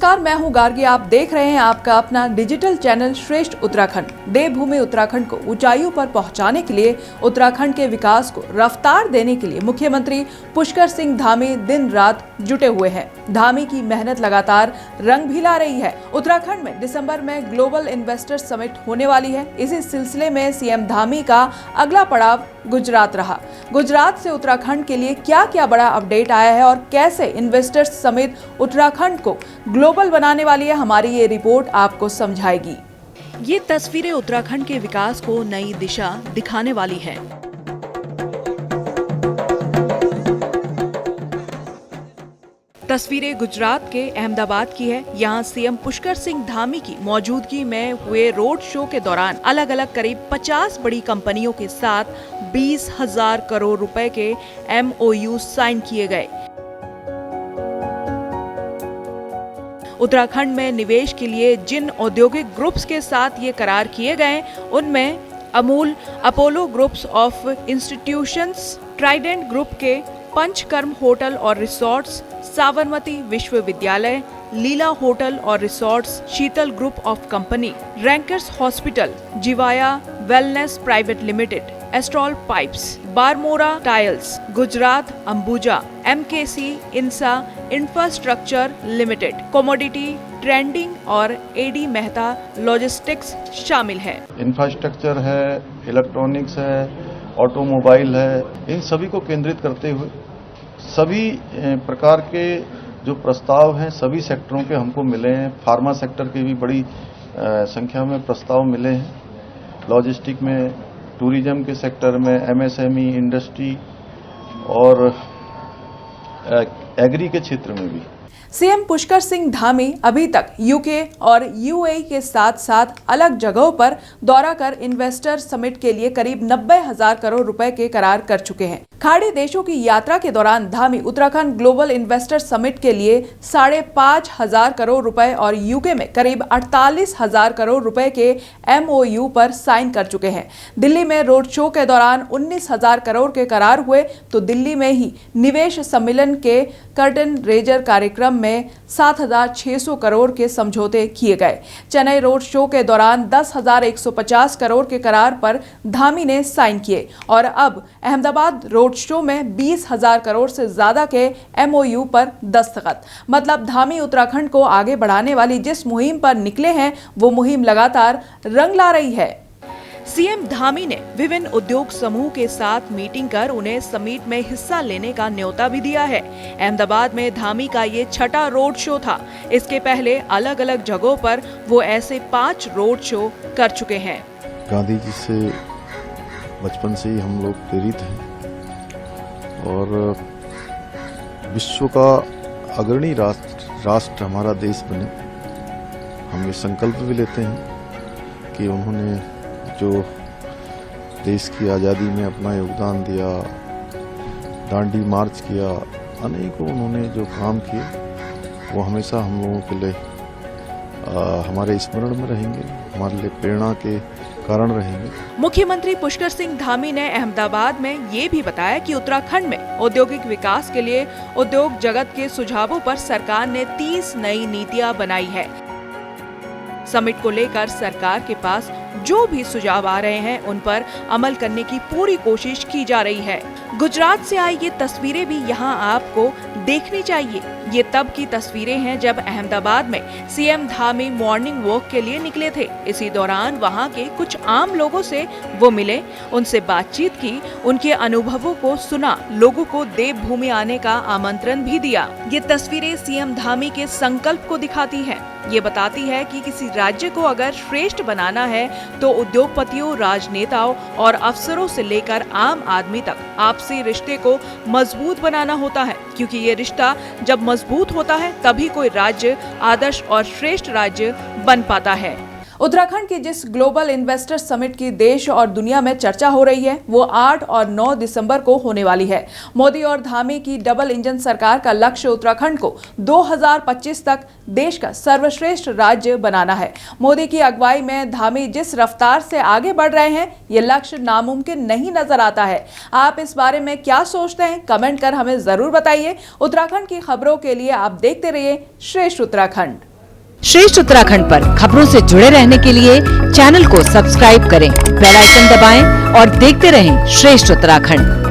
नमस्कार, मैं हूं गार्गी। आप देख रहे हैं आपका अपना डिजिटल चैनल श्रेष्ठ उत्तराखंड। देवभूमि उत्तराखंड को ऊंचाइयों पर पहुंचाने के लिए, उत्तराखंड के विकास को रफ्तार देने के लिए मुख्यमंत्री पुष्कर सिंह धामी दिन रात जुटे हुए हैं। धामी की मेहनत लगातार रंग भी ला रही है। उत्तराखंड में दिसंबर में ग्लोबल इन्वेस्टर समिट होने वाली है। इसी सिलसिले में सीएम धामी का अगला पड़ाव गुजरात रहा। गुजरात से उत्तराखंड के लिए क्या क्या बड़ा अपडेट आया है और कैसे इन्वेस्टर्स समिट उत्तराखंड को ग्लोबल बनाने वाली है, हमारी ये रिपोर्ट आपको समझाएगी। ये तस्वीरें उत्तराखंड के विकास को नई दिशा दिखाने वाली है। तस्वीरें गुजरात के अहमदाबाद की है। यहाँ सीएम पुष्कर सिंह धामी की मौजूदगी में हुए रोड शो के दौरान अलग अलग करीब 50 बड़ी कंपनियों के साथ 20,000 करोड़ रुपए के MOU साइन किए गए। उत्तराखंड में निवेश के लिए जिन औद्योगिक ग्रुप्स के साथ ये करार किए गए, उनमें Amul, Apollo groups of institutions, Trident group के पंचकर्म होटल और रिसोर्ट्स, साबरमती विश्वविद्यालय, लीला होटल और resorts, Sheetal group of company, Rankers hospital, Jivaya wellness private limited, Astral pipes, Varmora tiles, Gujarat Ambuja, MKC इंसा इंफ्रास्ट्रक्चर लिमिटेड, कमोडिटी ट्रेंडिंग और AD मेहता लॉजिस्टिक्स शामिल है। इंफ्रास्ट्रक्चर है, इलेक्ट्रॉनिक्स है, ऑटोमोबाइल है, इन सभी को केंद्रित करते हुए सभी प्रकार के जो प्रस्ताव हैं सभी सेक्टरों के हमको मिले हैं। फार्मा सेक्टर के भी बड़ी संख्या में प्रस्ताव मिले हैं। लॉजिस्टिक में, टूरिज्म के सेक्टर में, MSME इंडस्ट्री और एग्री के क्षेत्र में भी। सीएम पुष्कर सिंह धामी अभी तक UK और UAE के साथ साथ अलग जगहों पर दौरा कर इन्वेस्टर समिट के लिए करीब 90,000 करोड़ रुपए के करार कर चुके हैं। खाड़ी देशों की यात्रा के दौरान Dhami Uttarakhand global investor summit के लिए 5,500 करोड़ रुपए और UK में करीब 48,000 करोड़ रुपए के MOU पर साइन कर चुके हैं। दिल्ली में रोड शो के दौरान 19,000 करोड़ के करार हुए, तो दिल्ली में ही निवेश सम्मेलन के कर्टन रेजर कार्यक्रम में 7,600 करोड़ के समझौते किए गए। चेन्नई रोड शो के दौरान 10,150 करोड़ के करार पर धामी ने साइन किए और अब अहमदाबाद रोड शो में 20,000 करोड़ से ज्यादा के MOU पर दस्तखत। मतलब धामी उत्तराखंड को आगे बढ़ाने वाली जिस मुहिम पर निकले हैं, वो मुहिम लगातार रंग ला रही है। सीएम धामी ने विभिन्न उद्योग समूह के साथ मीटिंग कर उन्हें समिट में हिस्सा लेने का न्योता भी दिया है। अहमदाबाद में धामी का ये 6ठा रोड शो था। इसके पहले अलग अलग जगहों पर वो ऐसे 5 रोड शो कर चुके हैं। गांधी जी से बचपन से ही हम लोग प्रेरित हैं और विश्व का अग्रणी राष्ट्र हमारा देश बने। हम ये संकल्प भी लेते हैं कि उन्होंने जो देश की आज़ादी में अपना योगदान दिया, दांडी मार्च किया, अनेकों उन्होंने जो काम किए, वो हमेशा हम लोगों के लिए हमारे स्मरण में रहेंगे, हमारे लिए प्रेरणा के कारण रहेंगे। मुख्यमंत्री पुष्कर सिंह धामी ने अहमदाबाद में ये भी बताया कि उत्तराखंड में औद्योगिक विकास के लिए उद्योग जगत के सुझावों पर सरकार ने 30 नई नीतियां बनाई है। समिट को लेकर सरकार के पास जो भी सुझाव आ रहे हैं, उन पर अमल करने की पूरी कोशिश की जा रही है। गुजरात से आई ये तस्वीरें भी यहाँ आपको देखनी चाहिए। ये तब की तस्वीरें हैं जब अहमदाबाद में सीएम धामी मॉर्निंग वॉक के लिए निकले थे। इसी दौरान वहाँ के कुछ आम लोगों से वो मिले, उनसे बातचीत की, उनके अनुभवों को सुना, लोगों को देवभूमि आने का आमंत्रण भी दिया। ये तस्वीरें सीएम धामी के संकल्प को दिखाती है। ये बताती है कि किसी राज्य को अगर श्रेष्ठ बनाना है तो उद्योगपतियों, राजनेताओं और अफसरों से लेकर आम आदमी तक आपसी रिश्ते को मजबूत बनाना होता है, क्योंकि ये रिश्ता जब मजबूत होता है तभी कोई राज्य आदर्श और श्रेष्ठ राज्य बन पाता है। उत्तराखंड की जिस ग्लोबल इन्वेस्टर समिट की देश और दुनिया में चर्चा हो रही है, वो 8 और 9 दिसंबर को होने वाली है। मोदी और धामी की डबल इंजन सरकार का लक्ष्य उत्तराखंड को 2025 तक देश का सर्वश्रेष्ठ राज्य बनाना है। मोदी की अगुवाई में धामी जिस रफ्तार से आगे बढ़ रहे हैं, ये लक्ष्य नामुमकिन नहीं नजर आता है। आप इस बारे में क्या सोचते हैं? कमेंट कर हमें जरूर बताइए। उत्तराखंड की खबरों के लिए आप देखते रहिए श्रेष्ठ उत्तराखंड। श्रेष्ठ उत्तराखंड पर खबरों से जुड़े रहने के लिए चैनल को सब्सक्राइब करें, बेल आइकन दबाएं और देखते रहें श्रेष्ठ उत्तराखंड।